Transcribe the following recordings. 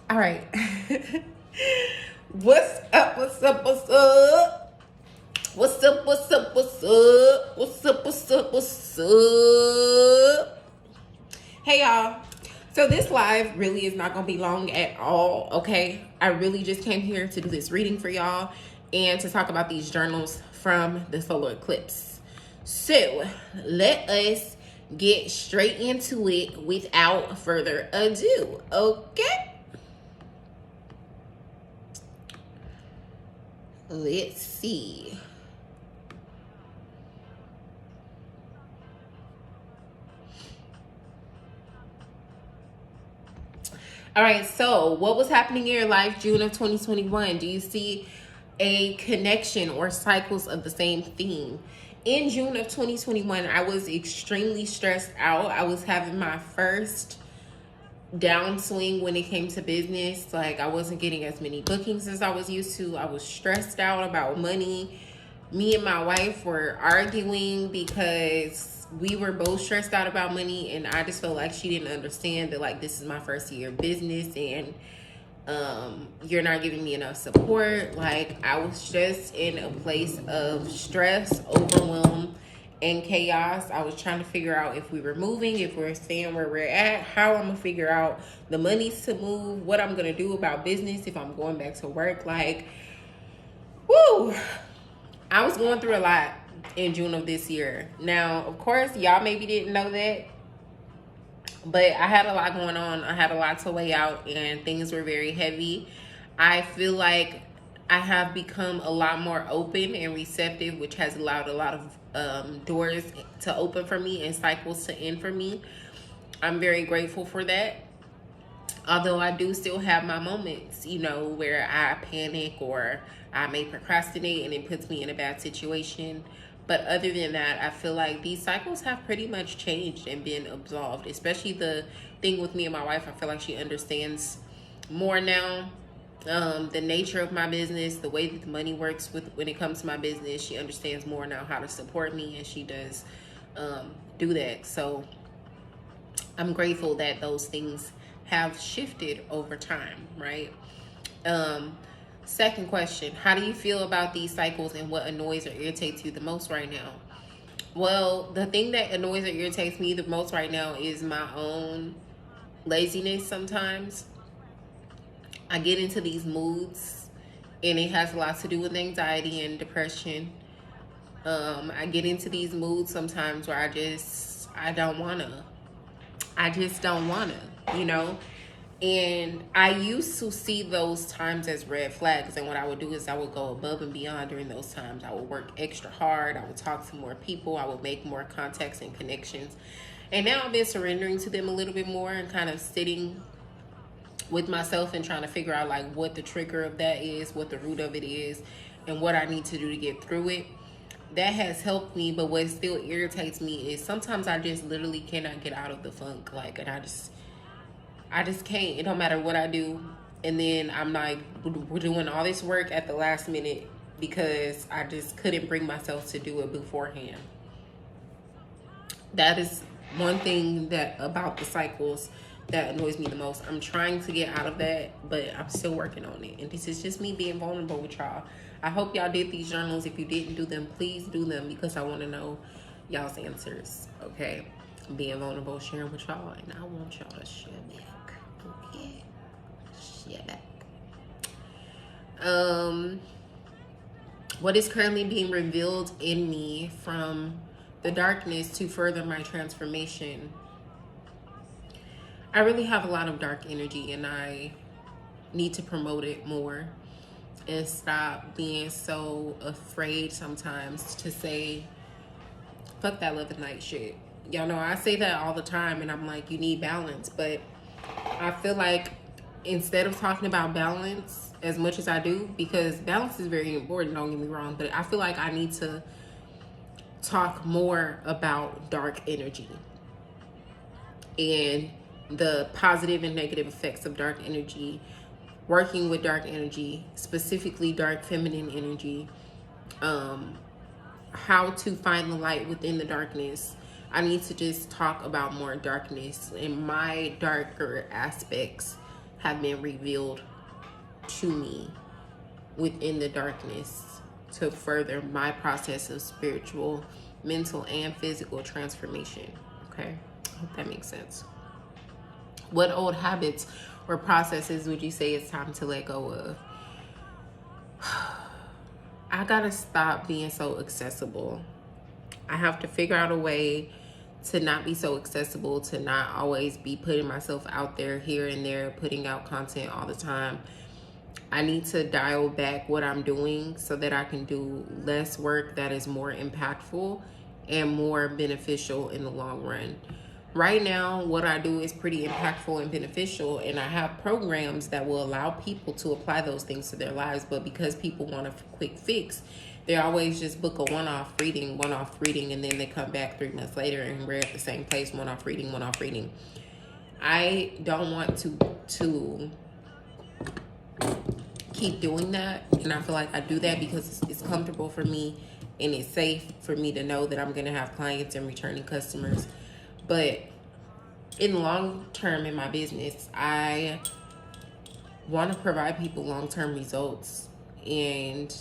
All right. What's up? What's up? What's up? What's up? What's up? What's up? What's up? What's up? What's up? Hey y'all. So this live really is not gonna be long at all, okay? I really just came here to do this reading for y'all and to talk about these journals from the solar eclipse. So let us get straight into it without further ado, okay? Let's see. All right, so what was happening in your life June of 2021? Do you see a connection or cycles of the same theme? In June of 2021, I was extremely stressed out. I was having my first downswing when it came to business. Like, I wasn't getting as many bookings as I was used to. I was stressed out about money. Me and my wife were arguing because we were both stressed out about money, and I just felt like she didn't understand that, like, this is my first year of business and you're not giving me enough support. Like, I was just in a place of stress, overwhelm, and chaos. I was trying to figure out if we were moving, if we're staying where we're at, how I'm gonna figure out the monies to move, what I'm gonna do about business, if I'm going back to work. Like, woo, I was going through a lot in June of this year. Now, of course, y'all maybe didn't know that, but I had a lot going on. I had a lot to weigh out, and things were very heavy. I feel like I have become a lot more open and receptive, which has allowed a lot of doors to open for me and cycles to end for me. I'm very grateful for that. Although I do still have my moments, you know, where I panic or I may procrastinate and it puts me in a bad situation. But other than that, I feel like these cycles have pretty much changed and been absolved. Especially the thing with me and my wife, I feel like she understands more now. The nature of my business, the way that the money works when it comes to my business, she understands more now how to support me, and she does do that. So I'm grateful that those things have shifted over time, right? Second question, how do you feel about these cycles and what annoys or irritates you the most right now? Well, the thing that annoys or irritates me the most right now is my own laziness sometimes. I get into these moods and it has a lot to do with anxiety and depression. I get into these moods sometimes where I don't wanna. I just don't wanna, you know? And I used to see those times as red flags. And what I would do is I would go above and beyond during those times. I would work extra hard. I would talk to more people. I would make more contacts and connections. And now I've been surrendering to them a little bit more and kind of sitting with myself and trying to figure out like what the trigger of that is, what the root of it is, and what I need to do to get through it. That has helped me, but what still irritates me is sometimes I just literally cannot get out of the funk. Like, and I just can't. It don't matter what I do. And then I'm like, we're doing all this work at the last minute because I just couldn't bring myself to do it beforehand. That is one thing that about the cycles that annoys me the most. I'm trying to get out of that, but I'm still working on it. And this is just me being vulnerable with y'all. I hope y'all did these journals. If you didn't do them, please do them because I want to know y'all's answers, okay? Being vulnerable, sharing with y'all, and I want y'all to share back, okay? Share back. What is currently being revealed in me from the darkness to further my transformation? I really have a lot of dark energy and I need to promote it more and stop being so afraid sometimes to say, fuck that love and light shit. Y'all know I say that all the time and I'm like, you need balance. But I feel like instead of talking about balance as much as I do, because balance is very important, don't get me wrong, but I feel like I need to talk more about dark energy and the positive and negative effects of dark energy, working with dark energy, specifically dark feminine energy, how to find the light within the darkness. I need to just talk about more darkness and my darker aspects have been revealed to me within the darkness to further my process of spiritual, mental, and physical transformation. Okay, I hope that makes sense. What old habits or processes would you say it's time to let go of? I gotta stop being so accessible. I have to figure out a way to not be so accessible, to not always be putting myself out there here and there, putting out content all the time. I need to dial back what I'm doing so that I can do less work that is more impactful and more beneficial in the long run. Right now, what I do is pretty impactful and beneficial, and I have programs that will allow people to apply those things to their lives. But because people want a quick fix, they always just book a one-off reading, and then they come back 3 months later and we're at the same place, one-off reading. I don't want to keep doing that, and I feel like I do that because it's comfortable for me and it's safe for me to know that I'm going to have clients and returning customers. But in the long term in my business, I want to provide people long-term results, and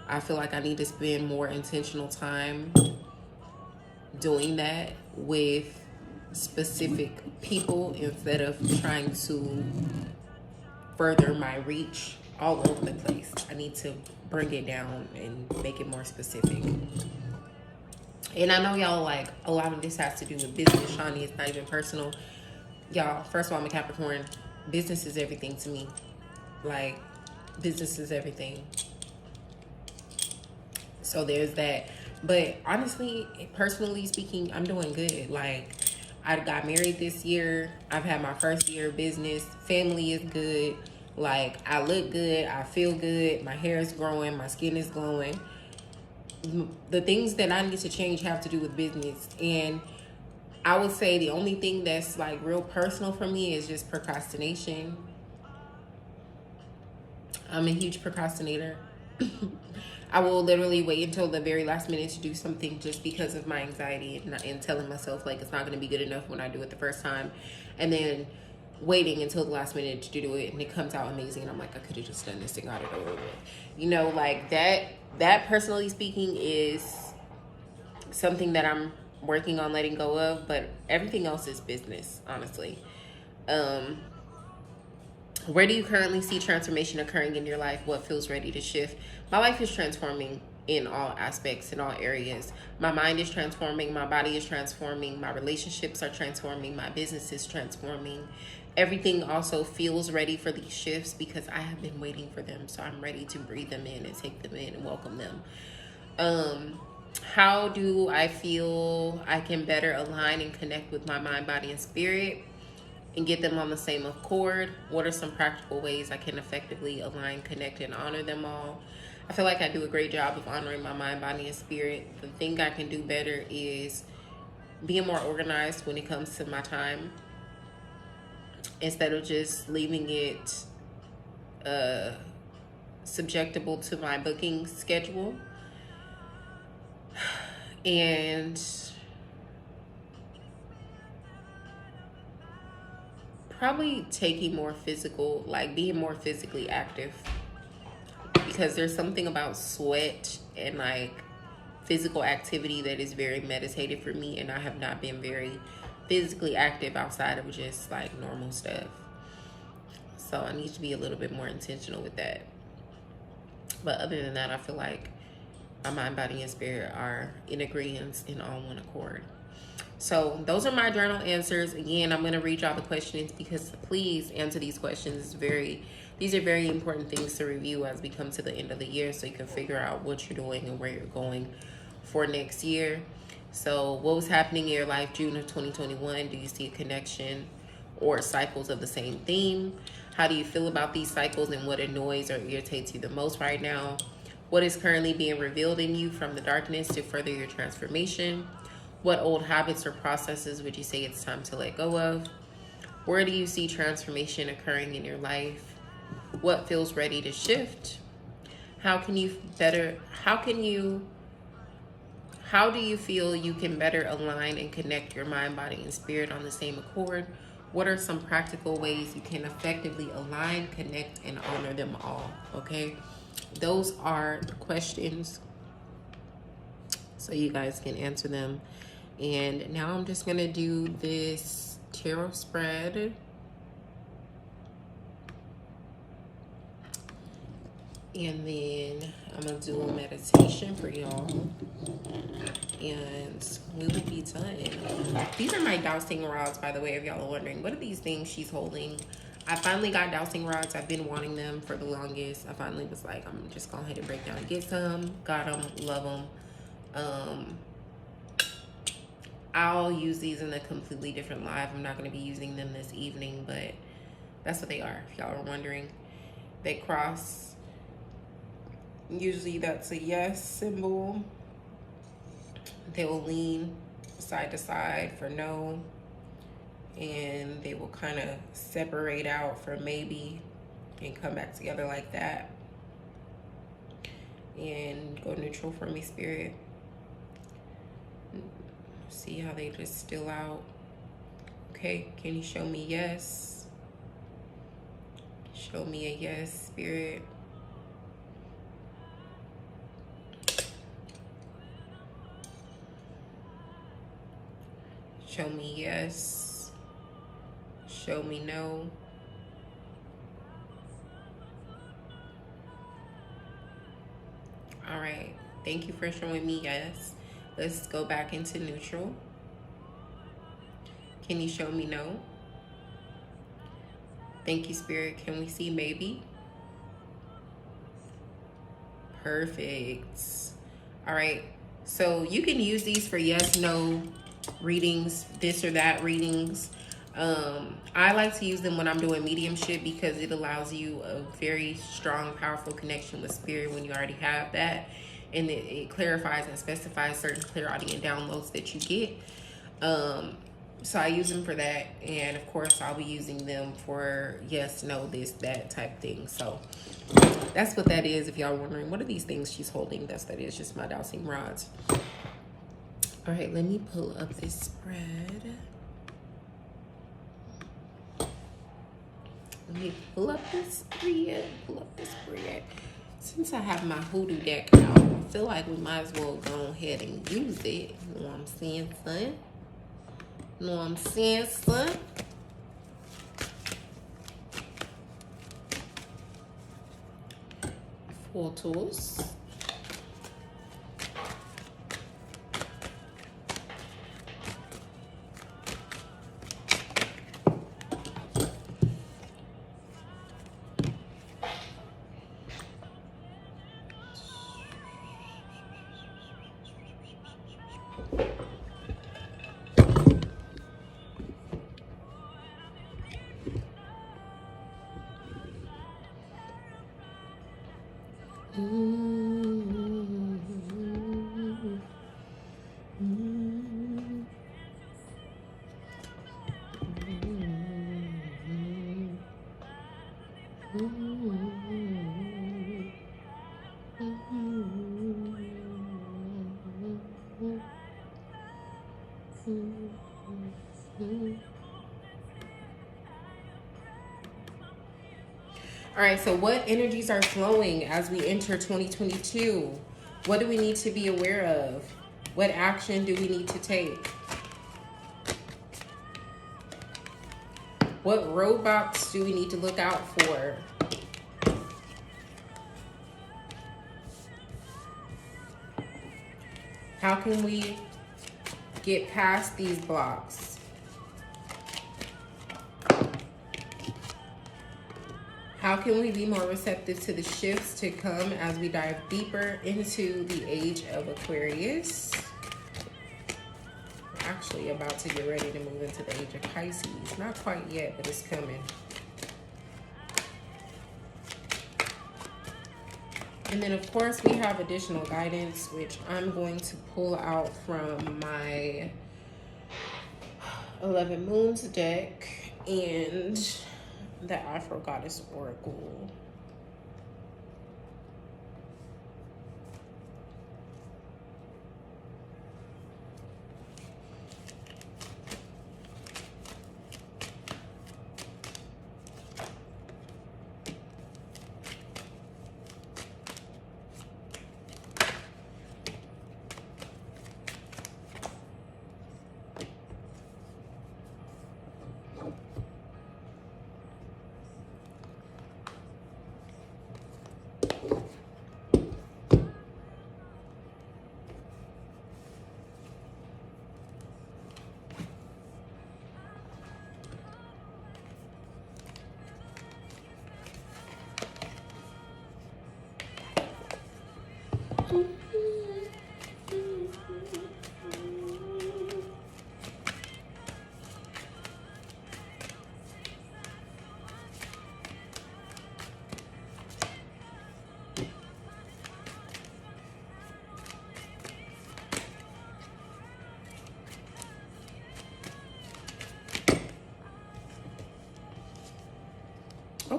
I feel like I need to spend more intentional time doing that with specific people instead of trying to further my reach all over the place. I need to bring it down and make it more specific. And I know y'all like a lot of this has to do with business, Shawnee. It's not even personal. Y'all, first of all, I'm a Capricorn. Business is everything to me. Like, business is everything. So there's that. But honestly, personally speaking, I'm doing good. Like, I got married this year. I've had my first year of business. Family is good. Like, I look good. I feel good. My hair is growing. My skin is glowing. The things that I need to change have to do with business. And I would say the only thing that's like real personal for me is just procrastination. I'm a huge procrastinator. I will literally wait until the very last minute to do something just because of my anxiety and telling myself like it's not going to be good enough when I do it the first time. And then waiting until the last minute to do it and it comes out amazing. And I'm like, I could have just done this and got it over with. You know, like that personally speaking is something that I'm working on letting go of, but everything else is business, honestly. Where do you currently see transformation occurring in your life? What feels ready to shift? My life is transforming in all aspects, in all areas. My mind is transforming. My body is transforming. My relationships are transforming. My business is transforming. Everything also feels ready for these shifts because I have been waiting for them. So I'm ready to breathe them in and take them in and welcome them. How do I feel I can better align and connect with my mind, body, and spirit and get them on the same accord? What are some practical ways I can effectively align, connect, and honor them all? I feel like I do a great job of honoring my mind, body, and spirit. The thing I can do better is being more organized when it comes to my time instead of just leaving it subjectable to my booking schedule. And probably taking more physical, like being more physically active, because there's something about sweat and like physical activity that is very meditative for me, and I have not been very physically active outside of just like normal stuff. So I need to be a little bit more intentional with that. But other than that, I feel like my mind, body, and spirit are in agreement and on one accord. So those are my journal answers. Again, I'm going to read y'all the questions because please answer these questions. These are very important things to review as we come to the end of the year, so you can figure out what you're doing and where you're going for next year. So what was happening in your life June of 2021? Do you see a connection or cycles of the same theme? How do you feel about these cycles, and what annoys or irritates you the most right now? What is currently being revealed in you from the darkness to further your transformation? What old habits or processes would you say it's time to let go of? Where do you see transformation occurring in your life? What feels ready to shift? How do you feel you can better align and connect your mind, body, and spirit on the same accord? What are some practical ways you can effectively align, connect, and honor them all? Okay, those are the questions, so you guys can answer them. And now I'm just gonna do this tarot spread. And then I'm gonna do a meditation for y'all. And we will be done. These are my dowsing rods, by the way, if y'all are wondering. What are these things she's holding? I finally got dowsing rods. I've been wanting them for the longest. I finally was like, I'm just going to head and break down and get some. Got them. Love them. I'll use these in a completely different live. I'm not going to be using them this evening, but that's what they are, if y'all are wondering. They cross. Usually that's a yes symbol. They will lean side to side for no, and they will kind of separate out for maybe and come back together like that, and go neutral for me, Spirit. See how they just still out. Okay, can you show me yes? Show me a yes, Spirit. Show me yes. Show me no. All right. Thank you for showing me yes. Let's go back into neutral. Can you show me no? Thank you, Spirit. Can we see maybe? Perfect. All right. So you can use these for yes, no readings, this or that readings. I like to use them when I'm doing mediumship because it allows you a very strong, powerful connection with Spirit when you already have that. And it clarifies and specifies certain clairaudient downloads that you get. So I use them for that. And of course, I'll be using them for yes, no, this, that type thing. So that's what that is. If y'all are wondering, what are these things she's holding? That is just my dowsing rods. All right, let me pull up this spread. Let me pull up this spread. Since I have my hoodoo deck out, I feel like we might as well go ahead and use it. You know what I'm saying, son? You know what I'm saying, son? Four tools. All right, so what energies are flowing as we enter 2022? What do we need to be aware of? What action do we need to take? What roadblocks do we need to look out for? How can we get past these blocks? How can we be more receptive to the shifts to come as we dive deeper into the age of Aquarius? We're actually about to get ready to move into the age of Pisces. Not quite yet, but it's coming. And then, of course, we have additional guidance, which I'm going to pull out from my 11 Moons deck and the Afro Goddess Oracle.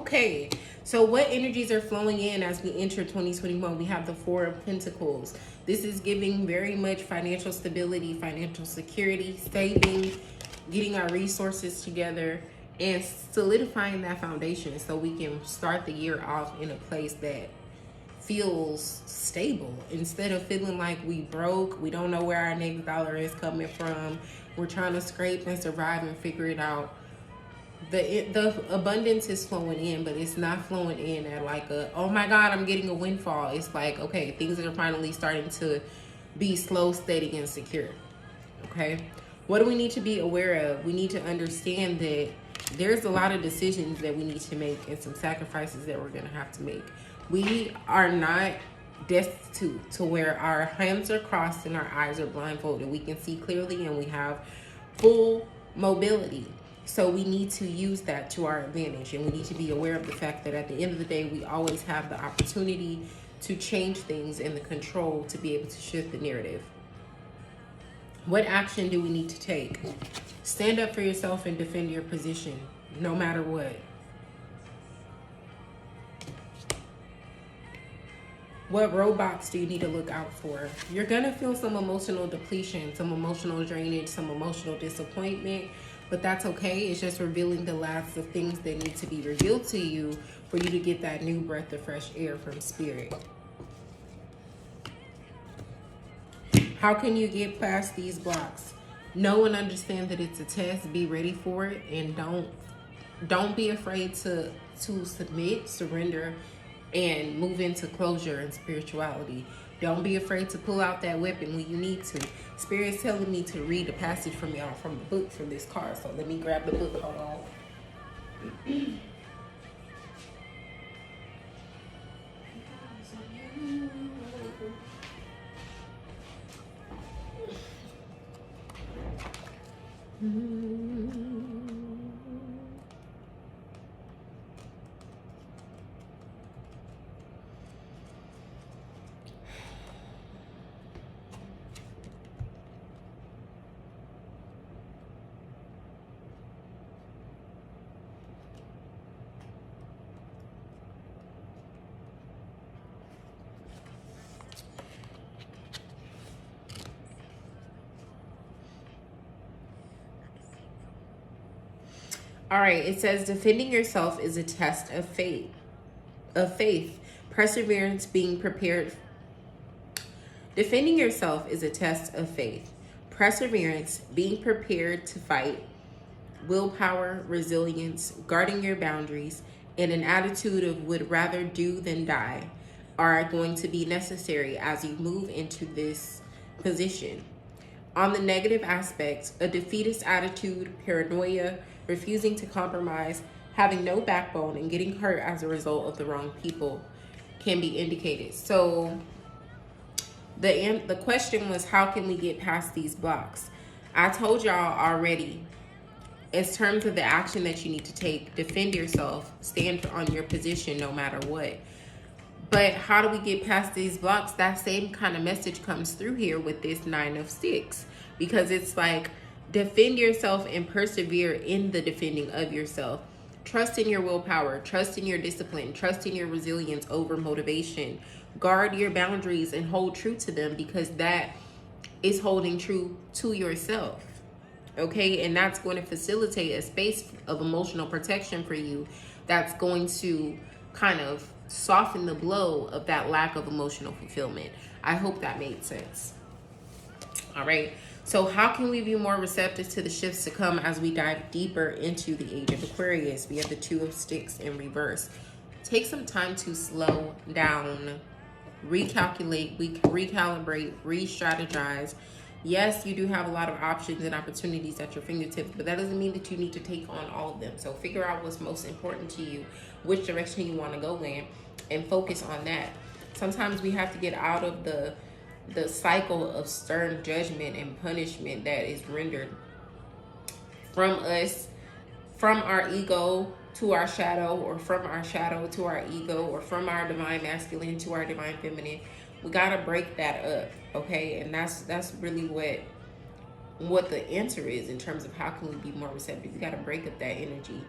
Okay, so what energies are flowing in as we enter 2021? We have the Four of Pentacles. This is giving very much financial stability, financial security, saving, getting our resources together, and solidifying that foundation so we can start the year off in a place that feels stable instead of feeling like we broke, we don't know where our next dollar is coming from, we're trying to scrape and survive and figure it out. The abundance is flowing in, but it's not flowing in at like a, oh my god, I'm getting a windfall. It's like, okay, things are finally starting to be slow, steady, and secure. Okay, what do we need to be aware of? We need to understand that there's a lot of decisions that we need to make and some sacrifices that we're going to have to make. We are not destitute to where our hands are crossed and our eyes are blindfolded. We can see clearly and we have full mobility. So we need to use that to our advantage, and we need to be aware of the fact that at the end of the day, we always have the opportunity to change things and the control to be able to shift the narrative. What action do we need to take? Stand up for yourself and defend your position, no matter what. What roadblocks do you need to look out for? You're going to feel some emotional depletion, some emotional drainage, some emotional disappointment, but that's okay. It's just revealing the last of things that need to be revealed to you for you to get that new breath of fresh air from spirit. How can you get past these blocks? Know and understand that it's a test. Be ready for it, and don't be afraid to submit, surrender, and move into closure and spirituality. Don't be afraid to pull out that weapon when you need to. Spirit's telling me to read a passage from y'all from the book from this card. So let me grab the book. Hold on. All right, it says defending yourself is a test of faith. Perseverance, being prepared. Defending yourself is a test of faith. Perseverance, being prepared to fight, willpower, resilience, guarding your boundaries, and an attitude of would rather do than die are going to be necessary as you move into this position. On the negative aspects, a defeatist attitude, paranoia, refusing to compromise, having no backbone, and getting hurt as a result of the wrong people can be indicated. So the question was, how can we get past these blocks? I told y'all already, in terms of the action that you need to take, defend yourself, stand on your position no matter what. But how do we get past these blocks? That same kind of message comes through here with this 9 of Sticks, because it's like, defend yourself and persevere in the defending of yourself. Trust in your willpower, trust in your discipline, trust in your resilience over motivation. Guard your boundaries and hold true to them, because that is holding true to yourself. Okay, and that's going to facilitate a space of emotional protection for you that's going to kind of soften the blow of that lack of emotional fulfillment. I hope that made sense. All right. So how can we be more receptive to the shifts to come as we dive deeper into the age of Aquarius? We have the 2 of Sticks in reverse. Take some time to slow down, recalculate, recalibrate, re-strategize. Yes, you do have a lot of options and opportunities at your fingertips, but that doesn't mean that you need to take on all of them. So figure out what's most important to you, which direction you want to go in, and focus on that. Sometimes we have to get out of the cycle of stern judgment and punishment that is rendered from us, from our ego to our shadow, or from our shadow to our ego, or from our divine masculine to our divine feminine. We got to break that up, okay? And that's really what the answer is in terms of how can we be more receptive. We got to break up that energy.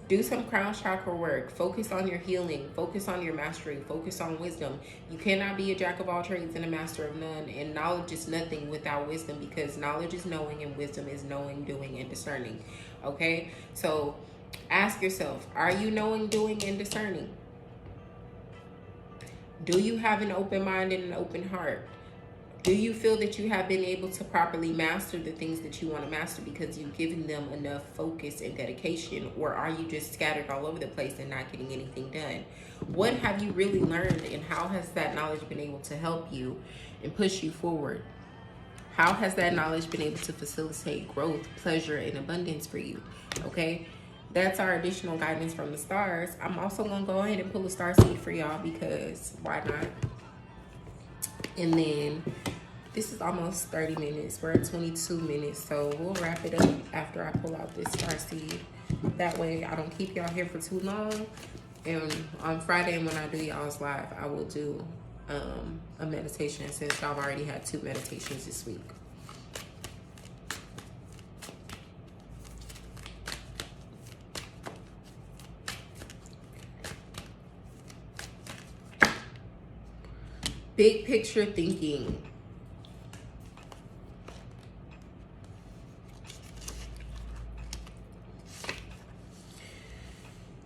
Do some crown chakra work. Focus on your healing. Focus on your mastery. Focus on wisdom. You cannot be a jack of all trades and a master of none. And knowledge is nothing without wisdom, because knowledge is knowing and wisdom is knowing, doing, and discerning. Okay? So ask yourself, are you knowing, doing, and discerning? Do you have an open mind and an open heart? Do you feel that you have been able to properly master the things that you want to master because you've given them enough focus and dedication? Or are you just scattered all over the place and not getting anything done? What have you really learned, and how has that knowledge been able to help you and push you forward? How has that knowledge been able to facilitate growth, pleasure, and abundance for you? Okay? That's our additional guidance from the stars. I'm also going to go ahead and pull a star seed for y'all, because why not? And then this is almost 30 minutes. We're at 22 minutes. So we'll wrap it up after I pull out this star seed. That way I don't keep y'all here for too long. And on Friday, when I do y'all's live, I will do a meditation, since y'all already had 2 meditations this week. Big picture thinking.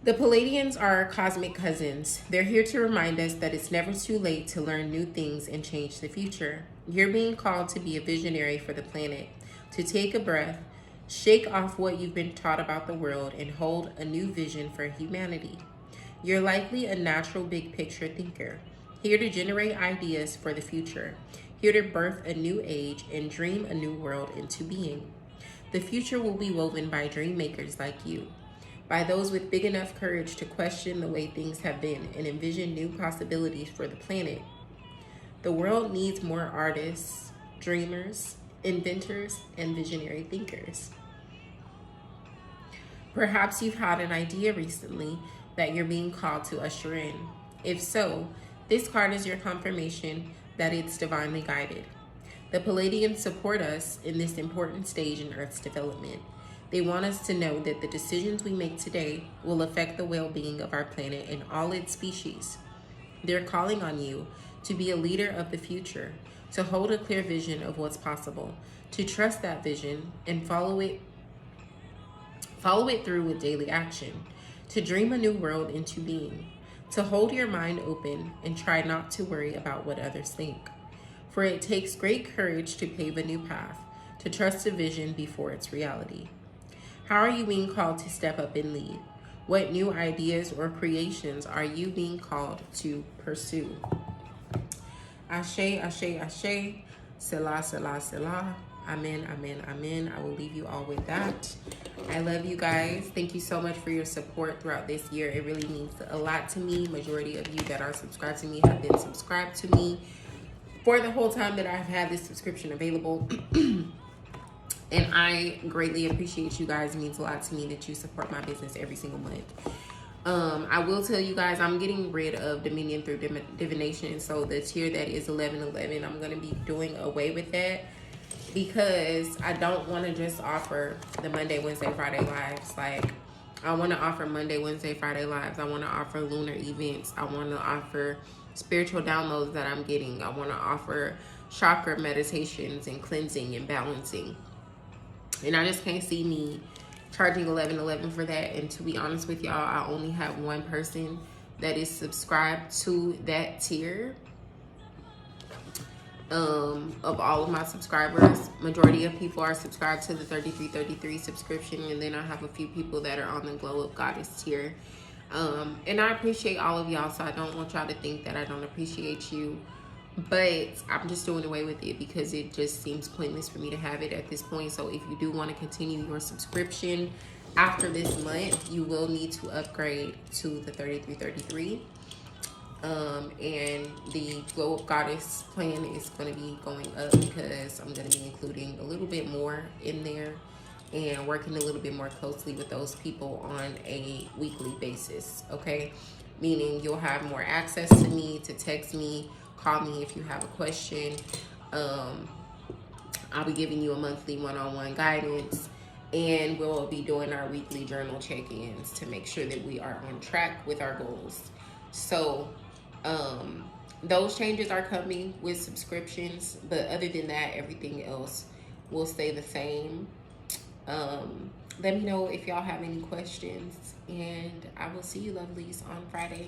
The Pleiadians are our cosmic cousins. They're here to remind us that it's never too late to learn new things and change the future. You're being called to be a visionary for the planet, to take a breath, shake off what you've been taught about the world, and hold a new vision for humanity. You're likely a natural big picture thinker, here to generate ideas for the future, here to birth a new age and dream a new world into being. The future will be woven by dream makers like you, by those with big enough courage to question the way things have been and envision new possibilities for the planet. The world needs more artists, dreamers, inventors, and visionary thinkers. Perhaps you've had an idea recently that you're being called to usher in. If so, this card is your confirmation that it's divinely guided. The Pleiadians support us in this important stage in Earth's development. They want us to know that the decisions we make today will affect the well-being of our planet and all its species. They're calling on you to be a leader of the future, to hold a clear vision of what's possible, to trust that vision and follow it through with daily action, to dream a new world into being, to hold your mind open and try not to worry about what others think. For it takes great courage to pave a new path, to trust a vision before it's reality. How are you being called to step up and lead? What new ideas or creations are you being called to pursue? Ashe, ashe, ashe. Selah, selah, selah. Amen, amen, amen. I will leave you all with that. I love you guys. Thank you so much for your support throughout this year. It really means a lot to me. Majority of you that are subscribed to me have been subscribed to me for the whole time that I've had this subscription available. And I greatly appreciate you guys. It means a lot to me that you support my business every single month. I will tell you guys, I'm getting rid of Dominion through Divination. So the tier that is 1111, I'm going to be doing away with that, because I don't want to just offer the Monday, Wednesday, Friday lives. Like, I want to offer Monday, Wednesday, Friday lives. I want to offer lunar events. I want to offer spiritual downloads that I'm getting. I want to offer chakra meditations and cleansing and balancing. And I just can't see me charging $11.11 for that. And to be honest with y'all, I only have one person that is subscribed to that tier. Of all of my subscribers, majority of people are subscribed to the 3333 subscription, and then I have a few people that are on the Glow Up Goddess tier. And I appreciate all of y'all, so I don't want y'all to think that I don't appreciate you, but I'm just doing away with it because it just seems pointless for me to have it at this point. So if you do want to continue your subscription after this month, you will need to upgrade to the 3333. And the Glow Up Goddess plan is going to be going up because I'm going to be including a little bit more in there and working a little bit more closely with those people on a weekly basis. Okay, meaning you'll have more access to me, to text me, call me if you have a question. I'll be giving you a monthly one-on-one guidance, And we'll be doing our weekly journal check-ins to make sure that we are on track with our goals. So those changes are coming with subscriptions, but other than that, everything else will stay the same. Let me know if y'all have any questions, and I will see you lovelies on Friday.